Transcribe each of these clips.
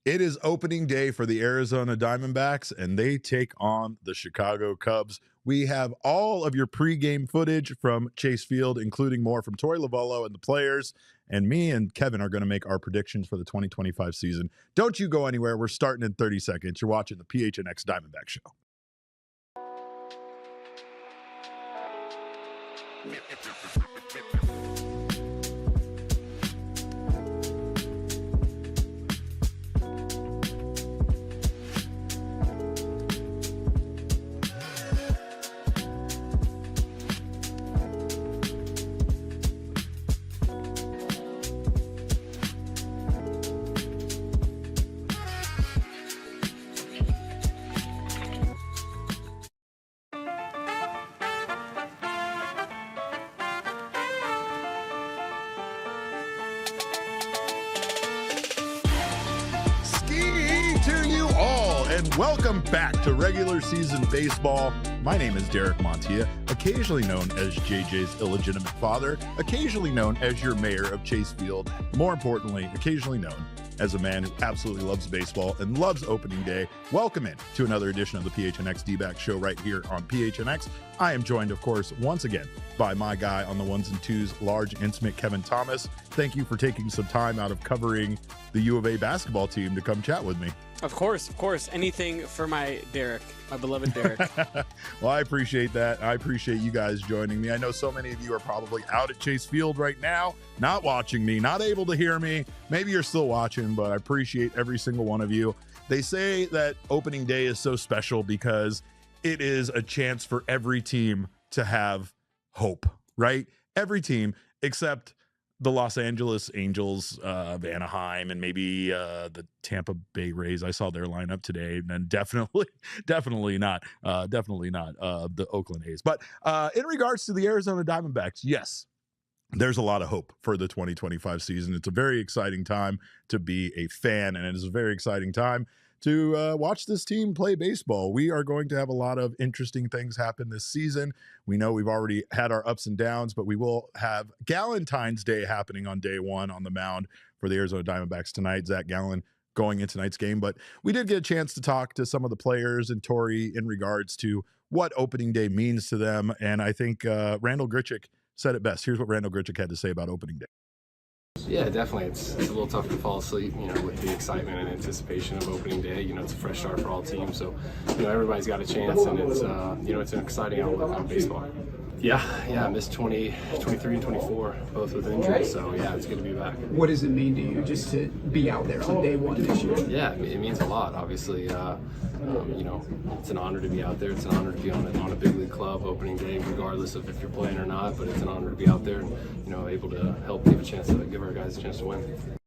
It is opening day for the Arizona Diamondbacks, and they take on the Chicago Cubs. We have all of your pregame footage from Chase Field, including more from Tori Luvallo and the players. And me and Kevin are going to make our predictions for the 2025 season. Don't you go anywhere. We're starting in 30 seconds. You're watching the PHNX Diamondback Show. Welcome back to regular season baseball. My name is Derek Montilla, occasionally known as JJ's illegitimate father, occasionally known as your mayor of Chase Field, more importantly, occasionally known as a man who absolutely loves baseball and loves opening day. Welcome in to another edition of the PHNX Dbacks show right here on PHNX. I am joined, of course, once again by my guy on the ones and twos, large, intimate Kevin Thomas. Thank you for taking some time out of covering the U of A basketball team to come chat with me. Of course. Anything for my Derek, my beloved Derek. Well, I appreciate that. I appreciate you guys joining me. I know so many of you are probably out at Chase Field right now, not watching me, not able to hear me. Maybe you're still watching, but I appreciate every single one of you. They say that opening day is so special because it is a chance for every team to have hope, right? Every team except the Los Angeles Angels of Anaheim and maybe the Tampa Bay Rays. I saw their lineup today, and then definitely not the Oakland A's. But in regards to the Arizona Diamondbacks, yes, there's a lot of hope for the 2025 season. It's a very exciting time to be a fan, and it is a very exciting time to watch this team play baseball. We are going to have a lot of interesting things happen this season. We know we've already had our ups and downs, but we will have Galentine's Day happening on day one on the mound for the Arizona Diamondbacks tonight. Zach Gallen going into tonight's game. But we did get a chance to talk to some of the players and Tori in regards to what opening day means to them. And I think Randall Grichuk said it best. Here's what Randall Grichuk had to say about opening day. Yeah, definitely. It's a little tough to fall asleep, with the excitement and anticipation of opening day. It's a fresh start for all teams, so everybody's got a chance, and it's it's an exciting outlook on baseball. Yeah, I missed 23 and 24, both with injuries, so yeah, it's good to be back. What does it mean to you just to be out there on day one this year? Yeah, it means a lot, obviously. It's an honor to be out there. It's an honor to be on a big league club opening day, regardless of if you're playing or not, but it's an honor to be out there and, able to help give our guys a chance to win.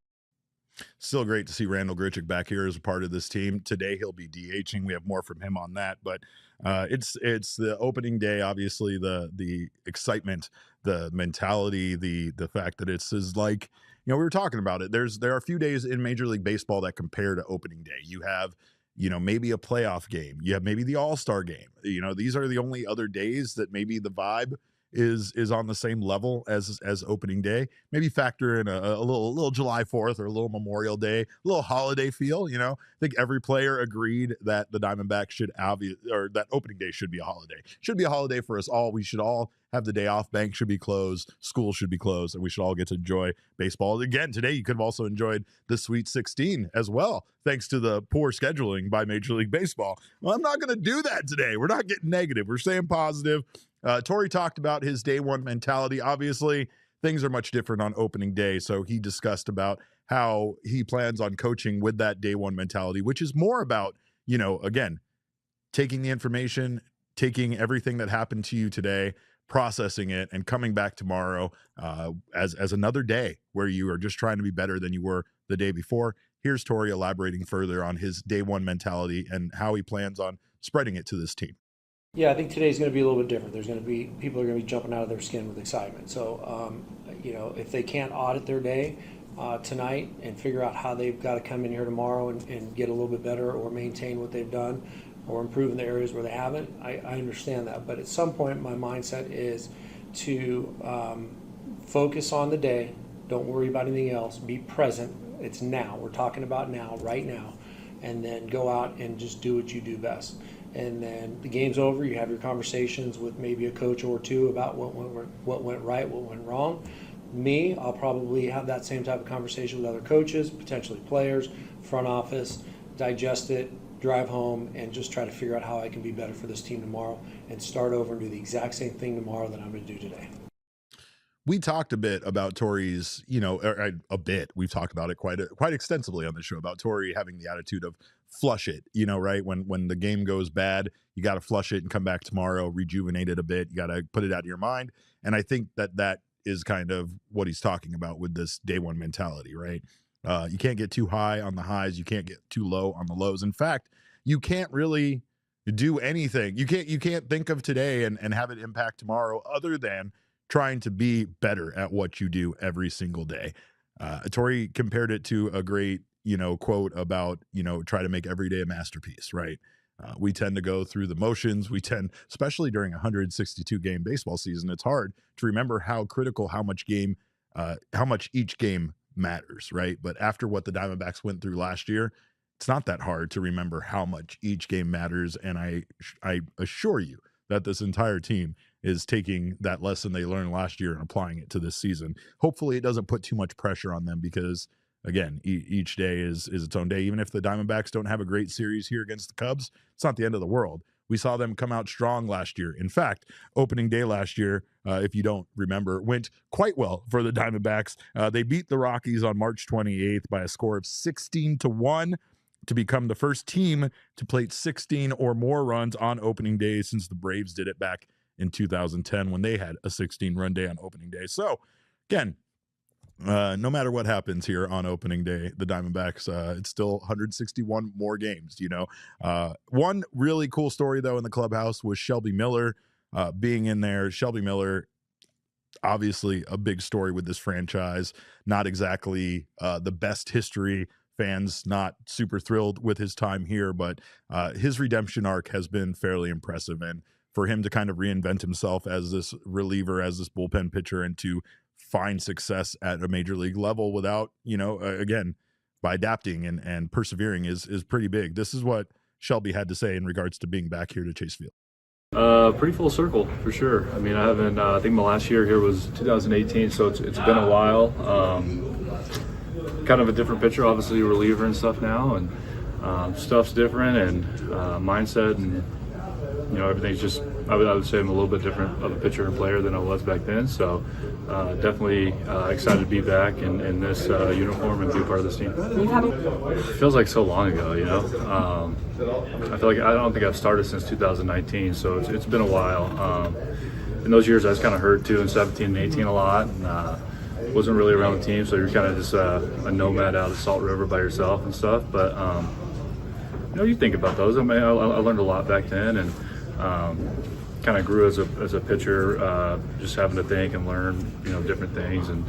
Still great to see Randall Grichuk back here as a part of this team. Today he'll be DHing. We have more from him on that, but it's the opening day, obviously the excitement, the mentality, the fact that it's like, we were talking about it. There are a few days in Major League Baseball that compare to opening day. You have maybe a playoff game. You have maybe the All-Star game. These are the only other days that maybe the vibe is on the same level as opening day. Maybe factor in a little July 4th or a little Memorial Day, a little holiday feel. I think every player agreed that the Diamondbacks that opening day should be a holiday. Should be a holiday for us all. We should all have the day off. Bank should be closed. School should be closed, and we should all get to enjoy baseball. Again, today you could have also enjoyed the Sweet 16 as well, thanks to the poor scheduling by Major League Baseball. Well, I'm not going to do that today. We're not getting negative. We're staying positive. Tori talked about his day one mentality. Obviously, things are much different on opening day, so he discussed about how he plans on coaching with that day one mentality, which is more about, again, taking the information, taking everything that happened to you today, processing it, and coming back tomorrow as another day where you are just trying to be better than you were the day before. Here's Tori elaborating further on his day one mentality and how he plans on spreading it to this team. Yeah, I think today's going to be a little bit different. People are going to be jumping out of their skin with excitement. So, if they can't audit their day tonight and figure out how they've got to come in here tomorrow and get a little bit better or maintain what they've done or improve in the areas where they haven't, I understand that. But at some point, my mindset is to focus on the day Don't worry about anything else. Be present. It's now. We're talking about now, right now. And then go out and just do what you do best. And then the game's over. You have your conversations with maybe a coach or two about what went right, what went wrong. Me, I'll probably have that same type of conversation with other coaches, potentially players, front office, digest it, drive home, and just try to figure out how I can be better for this team tomorrow and start over and do the exact same thing tomorrow that I'm going to do today. We talked a bit about Tori's, a bit. We've talked about it quite extensively on the show about Tori having the attitude of flush it, right? When the game goes bad, you got to flush it and come back tomorrow, rejuvenate it a bit. You got to put it out of your mind. And I think that is kind of what he's talking about with this day one mentality, right? You can't get too high on the highs. You can't get too low on the lows. In fact, you can't really do anything. You can't think of today and have it impact tomorrow other than trying to be better at what you do every single day. Tori compared it to a great, quote about, try to make every day a masterpiece, right? We tend to go through the motions. We tend, especially during a 162 game baseball season, it's hard to remember how critical, how much each game matters, right? But after what the Diamondbacks went through last year, it's not that hard to remember how much each game matters. And I assure you that this entire team is taking that lesson they learned last year and applying it to this season. Hopefully it doesn't put too much pressure on them because, again, each day is its own day. Even if the Diamondbacks don't have a great series here against the Cubs, it's not the end of the world. We saw them come out strong last year. In fact, opening day last year, if you don't remember, went quite well for the Diamondbacks. They beat the Rockies on March 28th by a score of 16-1 to become the first team to plate 16 or more runs on opening day since the Braves did it back in 2010 when they had a 16-run day on opening day. So, again, no matter what happens here on opening day, the Diamondbacks, it's still 161 more games, One really cool story, though, in the clubhouse was Shelby Miller being in there. Shelby Miller, obviously a big story with this franchise, not exactly the best history. Fans not super thrilled with his time here, but his redemption arc has been fairly impressive. And for him to kind of reinvent himself as this reliever, as this bullpen pitcher, and to find success at a major league level without, again, by adapting and persevering is pretty big. This is what Shelby had to say in regards to being back here to Chase Field. Pretty full circle for sure. I mean, I haven't. I think my last year here was 2018, so it's been a while. Kind of a different pitcher, obviously, reliever and stuff now, and stuff's different, and mindset, and everything's just. I would say I'm a little bit different of a pitcher and player than I was back then. So definitely excited to be back in this uniform and be part of this team. It feels like so long ago, I feel like I don't think I've started since 2019, so it's been a while. In those years, I was kind of hurt too in 17 and 18 a lot, and wasn't really around the team, so you're kind of just a nomad out of Salt River by yourself and stuff. But you think about those. I mean, I learned a lot back then, and kind of grew as a pitcher, just having to think and learn, different things and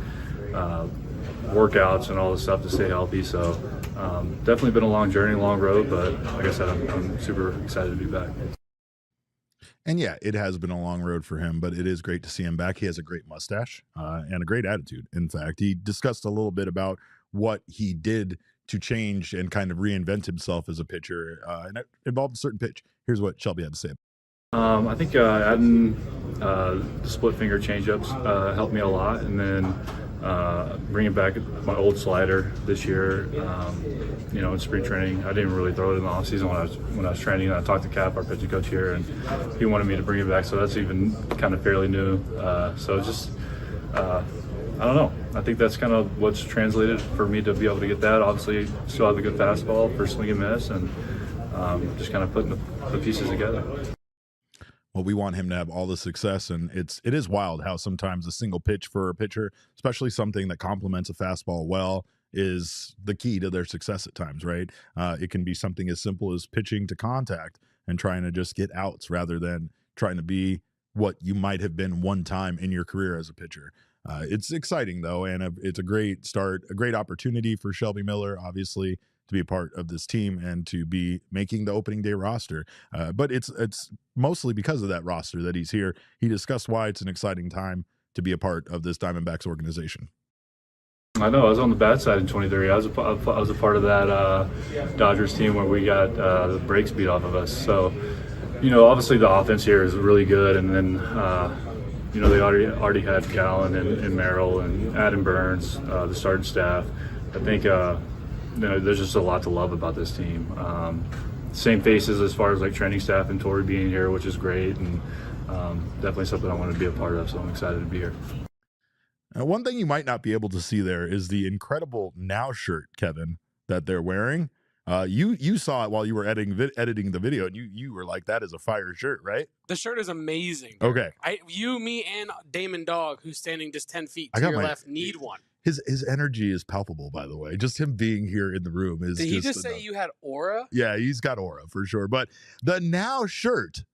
workouts and all this stuff to stay healthy. So definitely been a long journey, long road, but like I said, I'm super excited to be back. And yeah, it has been a long road for him, but it is great to see him back. He has a great mustache and a great attitude. In fact, he discussed a little bit about what he did to change and kind of reinvent himself as a pitcher, and it involved a certain pitch. Here's what Shelby had to say. I think adding the split finger changeups helped me a lot, and then bringing back my old slider this year. In spring training, I didn't really throw it in the off season when I was training. I talked to Cap, our pitching coach here, and he wanted me to bring it back. So that's even kind of fairly new. So it's just I don't know. I think that's kind of what's translated for me to be able to get that. Obviously, still have a good fastball for swing and miss, and just kind of putting the pieces together. Well, we want him to have all the success, and it is wild how sometimes a single pitch for a pitcher, especially something that complements a fastball well, is the key to their success at times, right? It can be something as simple as pitching to contact and trying to just get outs rather than trying to be what you might have been one time in your career as a pitcher. It's exciting, though, and it's a great start, a great opportunity for Shelby Miller, obviously, to be a part of this team and to be making the opening day roster. But it's mostly because of that roster that he's here. He discussed why it's an exciting time to be a part of this Diamondbacks organization. I know. I was on the bad side in 23. I was a part of that Dodgers team where we got the brakes beat off of us. So, obviously the offense here is really good, and then they already had Gallen and Merrill and Adam Burns, the starting staff. I think there's just a lot to love about this team. Same faces as far as like training staff and Torey being here, which is great, and definitely something I want to be a part of. So I'm excited to be here. One thing you might not be able to see there is the incredible Now shirt, Kevin, that they're wearing. You saw it while you were editing the video, and you were like, "That is a fire shirt," right? The shirt is amazing. Okay. Me, and Damon Dog, who's standing just 10 feet to your left, need one. His energy is palpable, by the way. Just him being here in the room is. Did he just say you had aura? Yeah, he's got aura for sure. But the Now shirt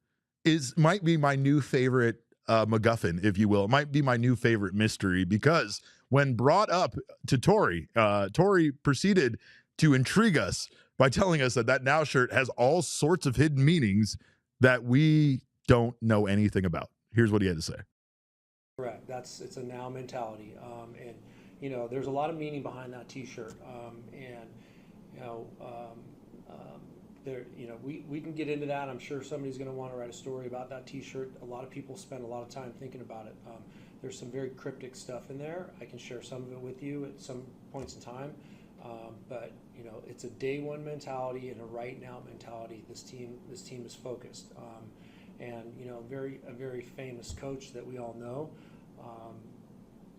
might be my new favorite MacGuffin, if you will. It might be my new favorite mystery, because when brought up to Tori, Tori proceeded to intrigue us by telling us that Now shirt has all sorts of hidden meanings that we don't know anything about. Here's what he had to say. Correct. It's a now mentality, and there's a lot of meaning behind that T-shirt, we can get into that. I'm sure somebody's going to want to write a story about that T-shirt. A lot of people spend a lot of time thinking about it. There's some very cryptic stuff in there. I can share some of it with you at some points in time, but it's a day one mentality and a right now mentality. This team is focused, and a very famous coach that we all know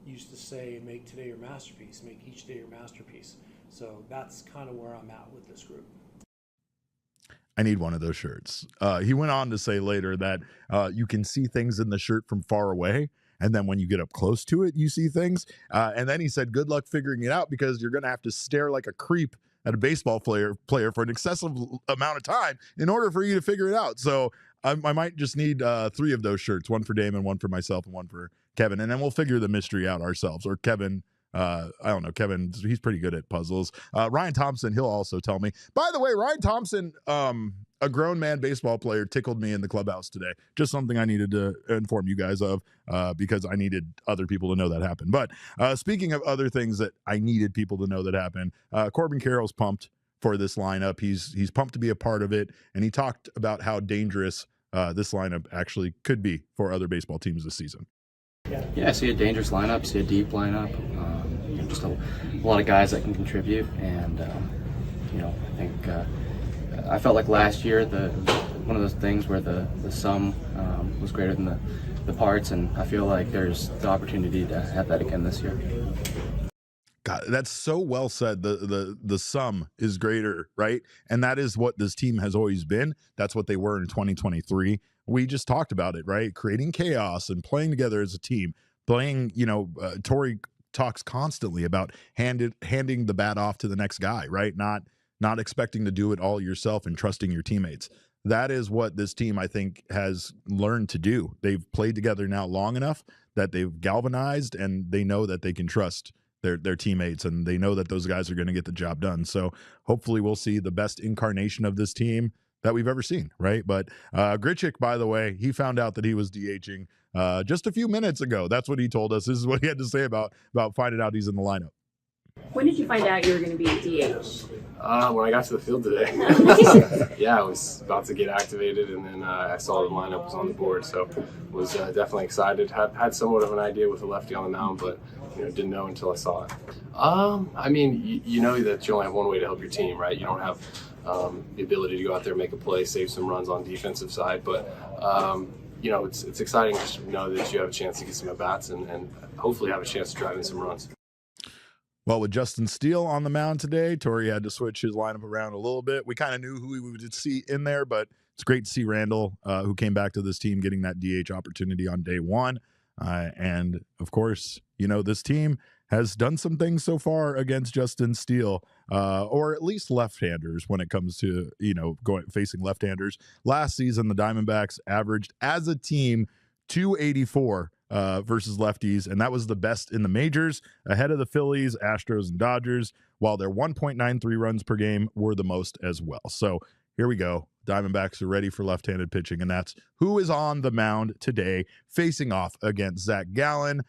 used to say, "Make today your masterpiece. Make each day your masterpiece." So that's kind of where I'm at with this group. I need one of those shirts. He went on to say later that you can see things in the shirt from far away, and then when you get up close to it, you see things. And then he said, "Good luck figuring it out, because you're going to have to stare like a creep at a baseball player for an excessive amount of time in order for you to figure it out." So I might just need 3 of those shirts, one for Damon, one for myself, and one for Kevin, and then we'll figure the mystery out ourselves. Or Kevin. I don't know. Kevin, he's pretty good at puzzles. Ryan Thompson, he'll also tell me. By the way, Ryan Thompson, a grown man baseball player, tickled me in the clubhouse today. Just something I needed to inform you guys of, because I needed other people to know that happened. But speaking of other things that I needed people to know that happened, Corbin Carroll's pumped for this lineup. He's pumped to be a part of it, and he talked about how dangerous this lineup actually could be for other baseball teams this season. Yeah, I see a dangerous lineup, see a deep lineup, just a lot of guys that can contribute, and I think I felt like last year one of those things where the sum was greater than the parts, and I feel like there's the opportunity to have that again this year. God, that's so well said. The sum is greater, right? And that is what this team has always been. That's what they were in 2023. We just talked about it, right? Creating chaos and playing together as a team. Playing, Tori talks constantly about handing the bat off to the next guy, right? Not expecting to do it all yourself and trusting your teammates. That is what this team, I think, has learned to do. They've played together now long enough that they've galvanized, and they know that they can trust their teammates, and they know that those guys are going to get the job done. So hopefully we'll see the best incarnation of this team that we've ever seen, right? But Grichuk, by the way, he found out that he was DHing just a few minutes ago. That's what he told us. This is what he had to say about finding out he's in the lineup. When did you find out you were going to be a DH? When I got to the field today. Yeah, I was about to get activated, and then I saw the lineup was on the board, so was definitely excited. Had somewhat of an idea with a lefty on the mound, but didn't know until I saw it. I mean, you know that you only have one way to help your team, right? You don't have the ability to go out there and make a play, save some runs on defensive side, but it's exciting to know that you have a chance to get some at bats and hopefully have a chance to drive in some runs. Well, with Justin Steele on the mound today, Tori had to switch his lineup around a little bit. We kind of knew who we would see in there, but it's great to see Randall, who came back to this team, getting that DH opportunity on day one. And of course, this team has done some things so far against Justin Steele, or at least left-handers when it comes to, facing left-handers. Last season, the Diamondbacks averaged as a team 284 versus lefties, and that was the best in the majors, ahead of the Phillies, Astros, and Dodgers, while their 1.93 runs per game were the most as well. So here we go. Diamondbacks are ready for left-handed pitching, and that's who is on the mound today, facing off against Zach Gallen.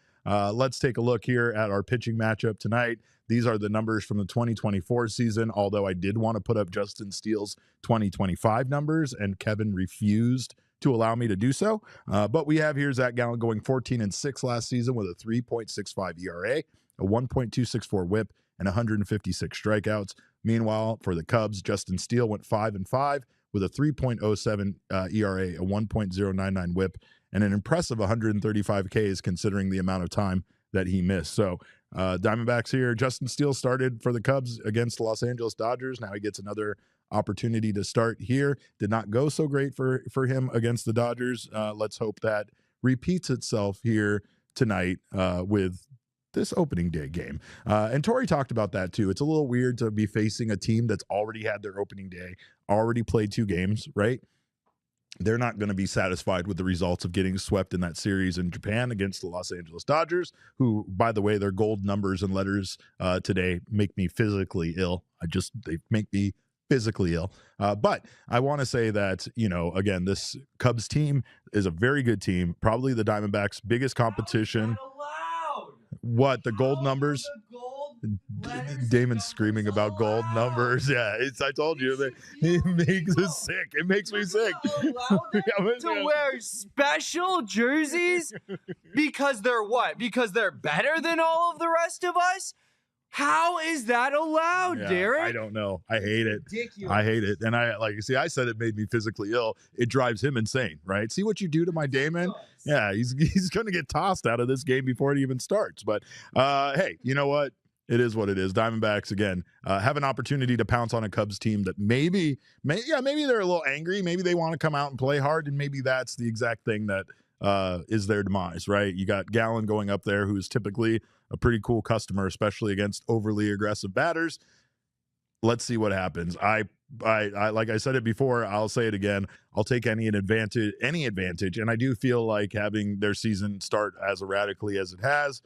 Let's take a look here at our pitching matchup tonight. These are the numbers from the 2024 season, although I did want to put up Justin Steele's 2025 numbers, and Kevin refused to allow me to do so. But we have here Zach Gallen going 14-6 last season with a 3.65 ERA, a 1.264 whip, and 156 strikeouts. Meanwhile, for the Cubs, Justin Steele went 5-5 with a 3.07 ERA, a 1.099 whip, and an impressive 135 Ks considering the amount of time that he missed. So Diamondbacks here, Justin Steele started for the Cubs against the Los Angeles Dodgers. Now he gets another opportunity to start here. Did not go so great for him against the Dodgers. Let's hope that repeats itself here tonight with this opening day game. And Tori talked about that too. It's a little weird to be facing a team that's already had their opening day, already played 2 games, right? They're not going to be satisfied with the results of getting swept in that series in Japan against the Los Angeles Dodgers, who, by the way, their gold numbers and letters today make me physically ill. They make me physically ill. But I want to say that, again, this Cubs team is a very good team, probably the Diamondbacks' biggest competition. What, the gold numbers? Damon's screaming about gold numbers. Yeah, I told you that it makes us sick. It makes me sick. To wear special jerseys because they're what? Because they're better than all of the rest of us? How is that allowed, Derek? I don't know. I hate it. Ridiculous. I hate it. And I said it made me physically ill. It drives him insane, right? See what you do to my Damon? Yeah, he's going to get tossed out of this game before it even starts. But hey, you know what? It is what it is. Diamondbacks, again, have an opportunity to pounce on a Cubs team that maybe they're a little angry. Maybe they want to come out and play hard, and maybe that's the exact thing that is their demise, right? You got Gallen going up there, who's typically a pretty cool customer, especially against overly aggressive batters. Let's see what happens. I like I said it before, I'll say it again. I'll take any advantage, and I do feel like having their season start as erratically as it has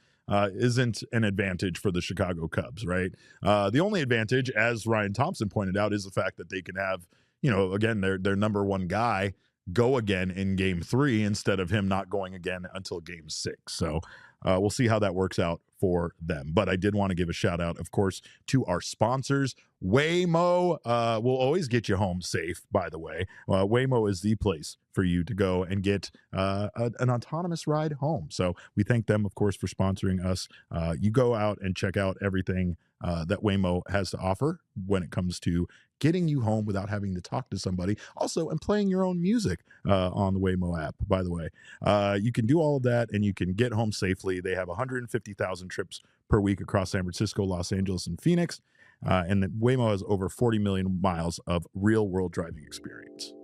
isn't an advantage for the Chicago Cubs, right? The only advantage, as Ryan Thompson pointed out, is the fact that they can have, again, their number one guy go again in game 3 instead of him not going again until game 6. So we'll see how that works out for them. But I did want to give a shout out, of course, to our sponsors. Waymo will always get you home safe, by the way. Waymo is the place for you to go and get an autonomous ride home. So we thank them, of course, for sponsoring us. You go out and check out everything that Waymo has to offer when it comes to getting you home without having to talk to somebody. Also, and playing your own music on the Waymo app, by the way. You can do all of that, and you can get home safely. They have 150,000 trips per week across San Francisco, Los Angeles, and Phoenix. And Waymo has over 40 million miles of real-world driving experience.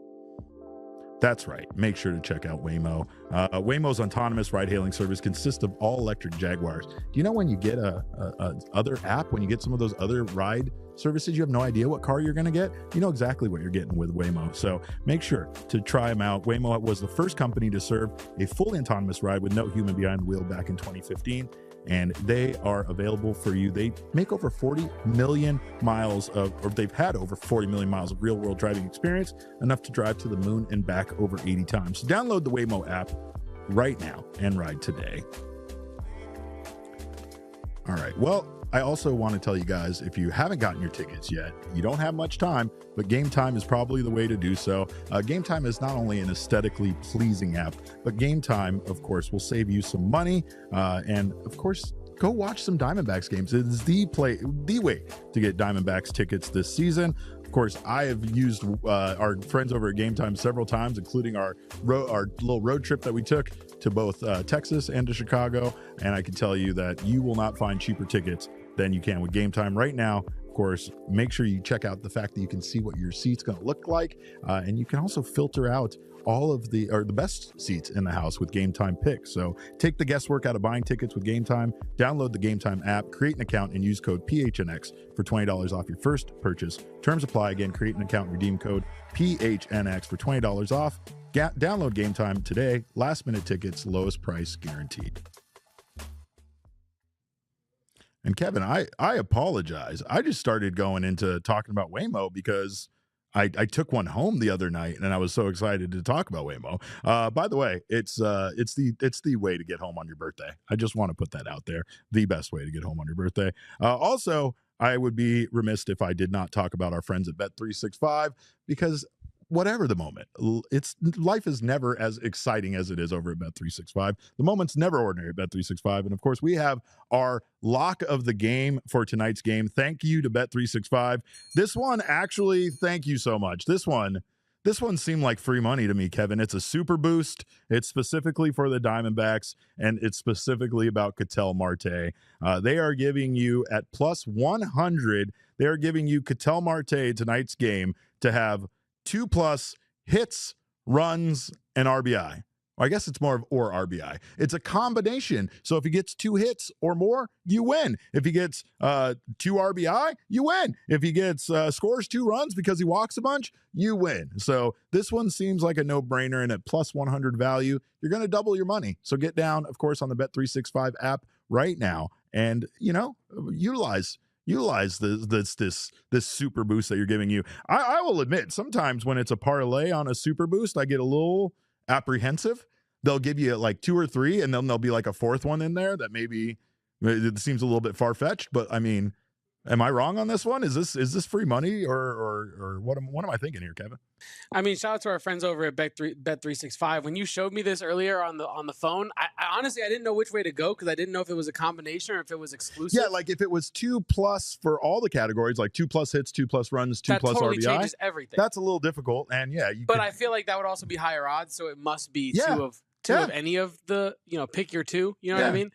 That's right. Make sure to check out Waymo. Waymo's autonomous ride-hailing service consists of all-electric Jaguars. Do you know when you get a other app, when you get some of those other ride services, you have no idea what car you're going to get? You know exactly what you're getting with Waymo. So make sure to try them out. Waymo was the first company to serve a fully autonomous ride with no human behind the wheel back in 2015. And they are available for you. They make over 40 million miles or they've had over 40 million miles of real world driving experience, enough to drive to the moon and back over 80 times. So download the Waymo app right now and ride today. All right. Well, I also want to tell you guys, if you haven't gotten your tickets yet, you don't have much time, but Game Time is probably the way to do so. Game Time is not only an aesthetically pleasing app, but Game Time, of course, will save you some money. And of course, go watch some Diamondbacks games. It is the way to get Diamondbacks tickets this season. Of course, I have used our friends over at Game Time several times, including our little road trip that we took to both Texas and to Chicago. And I can tell you that you will not find cheaper tickets than you can with Game Time right now. Of course, make sure you check out the fact that you can see what your seat's going to look like. And you can also filter out all of the best seats in the house with Game Time picks. So take the guesswork out of buying tickets with Game Time. Download the Game Time app, create an account, and use code PHNX for $20 off your first purchase. Terms apply. Again, create an account and redeem code PHNX for $20 off. Download Game Time today. Last minute tickets, lowest price guaranteed. And Kevin, I apologize. I just started going into talking about Waymo because I took one home the other night, and I was so excited to talk about Waymo. By the way, it's the way to get home on your birthday. I just want to put that out there. The best way to get home on your birthday. Also, I would be remiss if I did not talk about our friends at Bet365, because whatever the moment, life is never as exciting as it is over at Bet365. The moment's never ordinary at Bet365. And of course, we have our lock of the game for tonight's game. Thank you to Bet365. This one, actually, thank you so much. This one seemed like free money to me, Kevin. It's a super boost. It's specifically for the Diamondbacks, and it's specifically about Ketel Marte. They are giving you at plus 100. They are giving you Ketel Marte tonight's game to have 2+ hits, runs, and RBI. I guess it's more of or RBI. It's a combination. So if he gets 2 hits or more, you win. If he gets 2 RBI, you win. If he gets scores 2 runs because he walks a bunch, you win. So this one seems like a no-brainer, and at plus 100 value, you're going to double your money. So get down, of course, on the Bet365 app right now, and utilize this super boost that you're giving you. I will admit, sometimes when it's a parlay on a super boost, I get a little apprehensive. They'll give you like 2 or 3, and then there'll be like a 4th one in there that maybe it seems a little bit far-fetched. But I mean, am I wrong on this one? Is this free money, or what am I thinking here, Kevin? I mean, shout out to our friends over at Bet365. When you showed me this earlier on the phone, I honestly, I didn't know which way to go, because I didn't know if it was a combination or if it was exclusive. Yeah, like if it was 2+ for all the categories, like 2+ hits, 2+ runs, 2+ that totally RBI, changes everything. that's a little difficult. And yeah, I feel like that would also be higher odds, so it must be two of any of the, pick your 2. You know what I mean?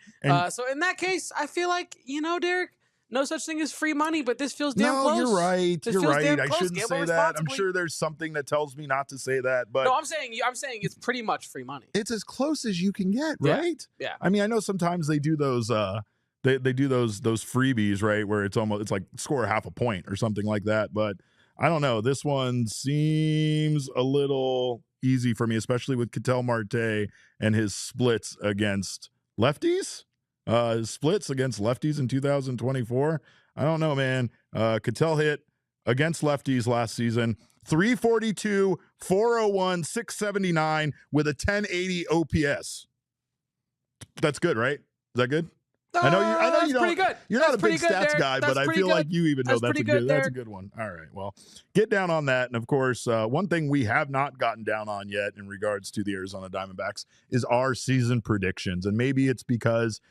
So in that case, I feel like, Derek, no such thing as free money, but this feels damn close. No, you're right. This you're feels right. damn I close. shouldn't Gamble say that. I'm responsibly. sure there's something that tells me not to say that, but No, I'm saying it's pretty much free money. it's as close as you can get, right? Yeah. I mean, I know sometimes they do those they do those freebies, right, where it's like score half a point or something like that, but I don't know. This one seems a little easy for me, especially with Ketel Marte and his splits against lefties. Splits against lefties in 2024. I don't know, man. Ketel hit against lefties last season, 342, 401, 679 with a 1080 OPS. That's good, right? Is that good? I know you don't. Pretty good. You're that's not a big stats good, guy, but I feel like you even know that's a good one. All right, well, get down on that. And of course, one thing we have not gotten down on yet in regards to the Arizona Diamondbacks is our season predictions. And maybe it's because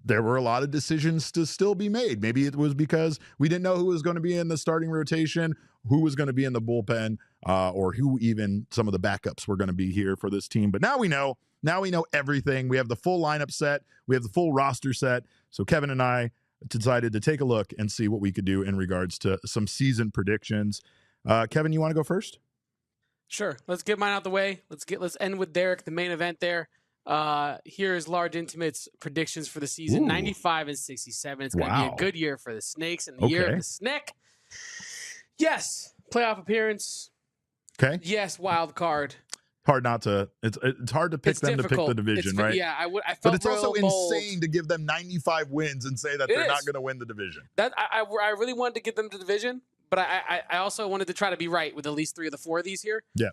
there were a lot of decisions to still be made. Maybe it was because we didn't know who was going to be in the starting rotation, who was going to be in the bullpen, or who even some of the backups were going to be here for this team. But now we know. Now we know everything. We have the full lineup set. We have the full roster set. So Kevin and I decided to take a look and see what we could do in regards to some season predictions. Kevin, you want to go first? Sure. Let's get mine out the way. Let's end with Derek, the main event there. Here's Large Intimate's predictions for the season. Ooh. 95 and 67. It's going to be a good year for the Snakes and the year of the Snake. Yes. Playoff appearance. Okay. Yes. Wild card. Hard not to. It's hard to pick them difficult. to pick the division, right? Yeah, I felt but it's also bold. insane to give them 95 wins and say that they're not going to win the division. That I really wanted to give them the division, but I also wanted to try to be right with at least 3 of the 4 of these here. Yeah.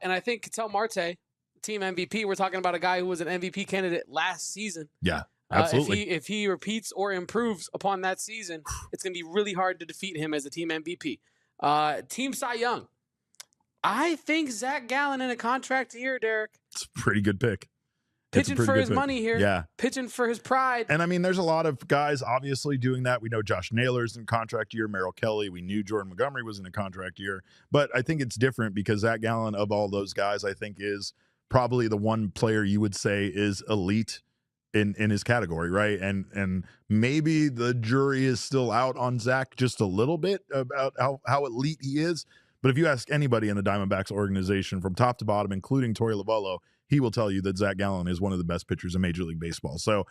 And I think Ketel Marte, team MVP. We're talking about a guy who was an MVP candidate last season. Yeah, absolutely. If he repeats or improves upon that season, it's going to be really hard to defeat him as a team MVP. Team Cy Young. I think Zach Gallen in a contract year, Derek. It's a pretty good pick. Pitching for his money here. Yeah. Pitching for his pride. And I mean, there's a lot of guys obviously doing that. We know Josh Naylor's in contract year, Merrill Kelly. We knew Jordan Montgomery was in a contract year. But I think it's different because Zach Gallen, of all those guys, I think is probably the one player you would say is elite in his category, right? And maybe the jury is still out on Zach just a little bit about how elite he is. But if you ask anybody in the Diamondbacks organization from top to bottom, including Tori Luvallo, he will tell you that Zach Gallen is one of the best pitchers in Major League Baseball. So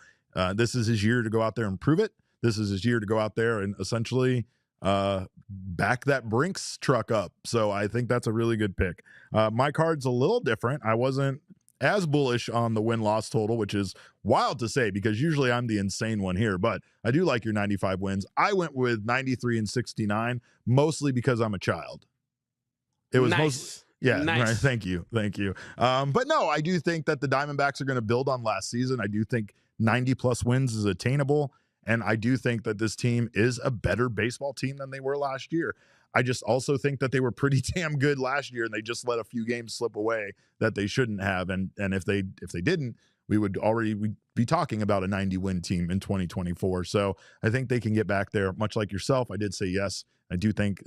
this is his year to go out there and prove it. This is his year to go out there and essentially back that Brinks truck up. So I think that's a really good pick. My card's a little different. I wasn't as bullish on the win-loss total, which is wild to say because usually I'm the insane one here, but I do like your 95 wins. I went with 93 and 69, mostly because I'm a child. It was nice. Yeah, nice. Right, thank you. But no, I do think that the Diamondbacks are going to build on last season. I do think 90-plus wins is attainable, and I do think that this team is a better baseball team than they were last year. I just also think that they were pretty damn good last year, and they just let a few games slip away that they shouldn't have. And if they didn't, we'd be talking about a 90-win team in 2024. So I think they can get back there. Much like yourself, I did say yes. I do think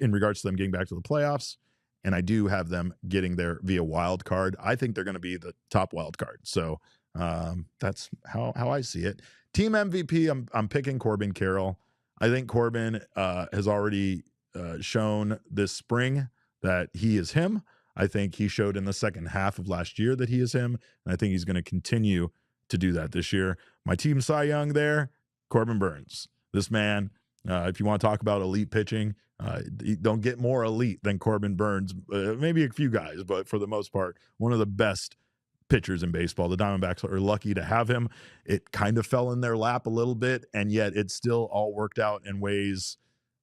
in regards to them getting back to the playoffs, and I do have them getting there via wild card. I think they're going to be the top wild card. So that's how I see it. Team MVP, I'm picking Corbin Carroll. I think Corbin has already shown this spring that he is him. I think he showed in the second half of last year that he is him, and I think he's going to continue to do that this year. My team Cy Young there, Corbin Burns. This man, if you want to talk about elite pitching, you don't get more elite than Corbin Burns. Maybe a few guys, but for the most part, one of the best pitchers in baseball. The Diamondbacks are lucky to have him. It kind of fell in their lap a little bit, and yet it still all worked out in ways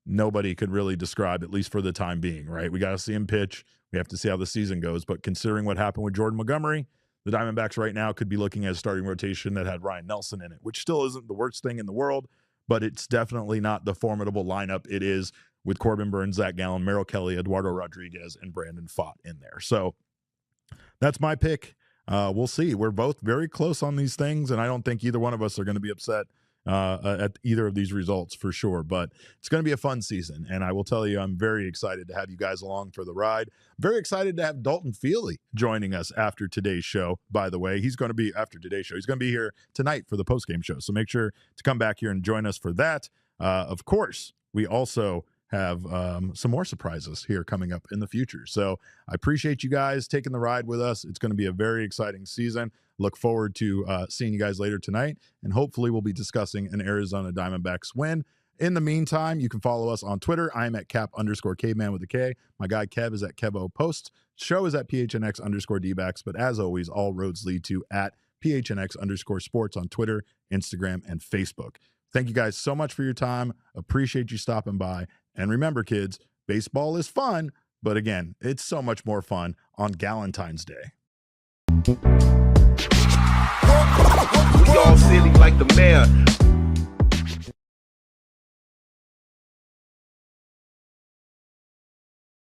nobody could really describe, at least for the time being, right? We got to see him pitch. We have to see how the season goes. But considering what happened with Jordan Montgomery, the Diamondbacks right now could be looking at a starting rotation that had Ryan Nelson in it, which still isn't the worst thing in the world, but it's definitely not the formidable lineup it is with Corbin Burns, Zach Gallen, Merrill Kelly, Eduardo Rodriguez, and Brandon Pfaadt in there. So that's my pick. We'll see. We're both very close on these things, and I don't think either one of us are going to be upset at either of these results for sure. But it's going to be a fun season, and I will tell you, I'm very excited to have you guys along for the ride. Very excited to have Dalton Feely joining us after today's show, by the way. He's going to be after today's show. He's going to be here tonight for the postgame show, so make sure to come back here and join us for that. Of course, we also have some more surprises here coming up in the future. So I appreciate you guys taking the ride with us. It's going to be a very exciting season. Look forward to seeing you guys later tonight, and hopefully we'll be discussing an Arizona Diamondbacks win. In the meantime, you can follow us on Twitter. I'm at Cap_Caveman with a K. My guy Kev is at KevoPost. Show is at PHNX_Dbacks. But as always, all roads lead to at PHNX_sports on Twitter, Instagram, and Facebook. Thank you guys so much for your time. Appreciate you stopping by. And remember, kids, baseball is fun, but again, it's so much more fun on Galentine's Day. We all silly like the mayor.